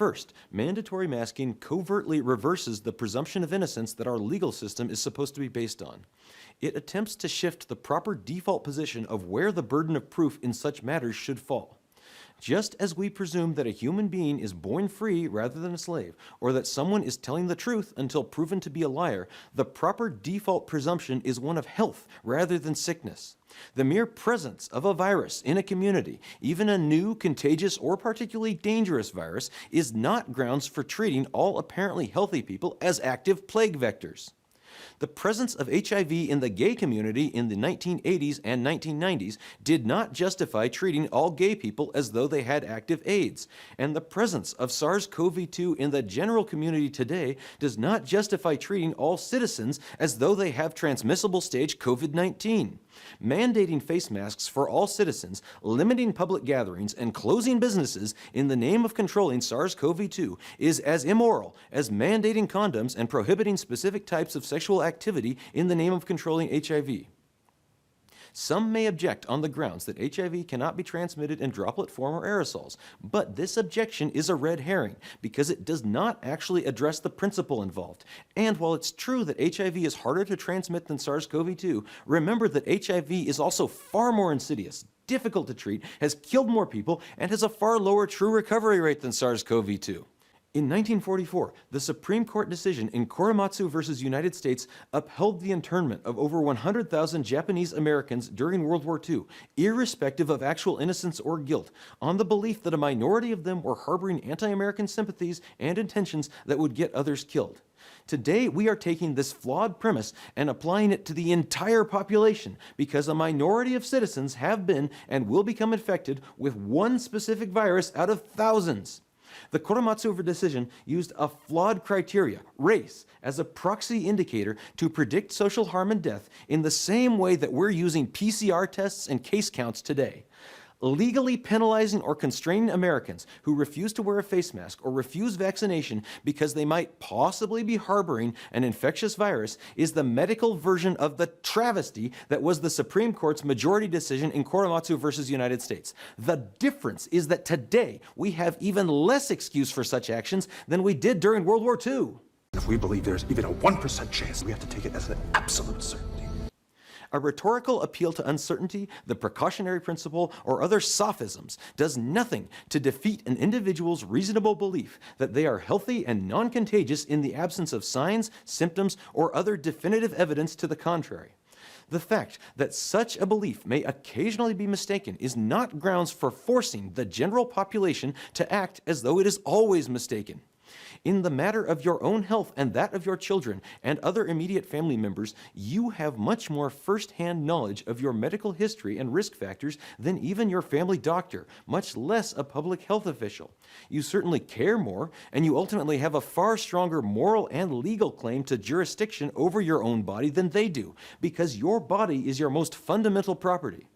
First, mandatory masking covertly reverses the presumption of innocence that our legal system is supposed to be based on. It attempts to shift the proper default position of where the burden of proof in such matters should fall. Just as we presume that a human being is born free rather than a slave, or that someone is telling the truth until proven to be a liar, the proper default presumption is one of health rather than sickness. The mere presence of a virus in a community, even a new, contagious, or particularly dangerous virus, is not grounds for treating all apparently healthy people as active plague vectors. The presence of HIV in the gay community in the 1980s and 1990s did not justify treating all gay people as though they had active AIDS, and the presence of SARS-CoV-2 in the general community today does not justify treating all citizens as though they have transmissible stage COVID-19. Mandating face masks for all citizens, limiting public gatherings, and closing businesses in the name of controlling SARS-CoV-2 is as immoral as mandating condoms and prohibiting specific types of sexual activity in the name of controlling HIV. Some may object on the grounds that HIV cannot be transmitted in droplet form or aerosols, but this objection is a red herring because it does not actually address the principle involved. And while it's true that HIV is harder to transmit than SARS-CoV-2, remember that HIV is also far more insidious, difficult to treat, has killed more people, and has a far lower true recovery rate than SARS-CoV-2. In 1944, the Supreme Court decision in Korematsu versus United States upheld the internment of over 100,000 Japanese Americans during World War II, irrespective of actual innocence or guilt, on the belief that a minority of them were harboring anti-American sympathies and intentions that would get others killed. Today, we are taking this flawed premise and applying it to the entire population because a minority of citizens have been and will become infected with one specific virus out of thousands. The Korematsu decision used a flawed criteria, race, as a proxy indicator to predict social harm and death in the same way that we're using PCR tests and case counts today. Legally penalizing or constraining Americans who refuse to wear a face mask or refuse vaccination because they might possibly be harboring an infectious virus is the medical version of the travesty that was the Supreme Court's majority decision in Korematsu versus United States. The difference is that today we have even less excuse for such actions than we did during World War II. If we believe there's even a 1% chance, we have to take it as an absolute certainty. A rhetorical appeal to uncertainty, the precautionary principle, or other sophisms does nothing to defeat an individual's reasonable belief that they are healthy and non-contagious in the absence of signs, symptoms, or other definitive evidence to the contrary. The fact that such a belief may occasionally be mistaken is not grounds for forcing the general population to act as though it is always mistaken. In the matter of your own health and that of your children and other immediate family members, you have much more first-hand knowledge of your medical history and risk factors than even your family doctor, much less a public health official. You certainly care more, and you ultimately have a far stronger moral and legal claim to jurisdiction over your own body than they do, because your body is your most fundamental property.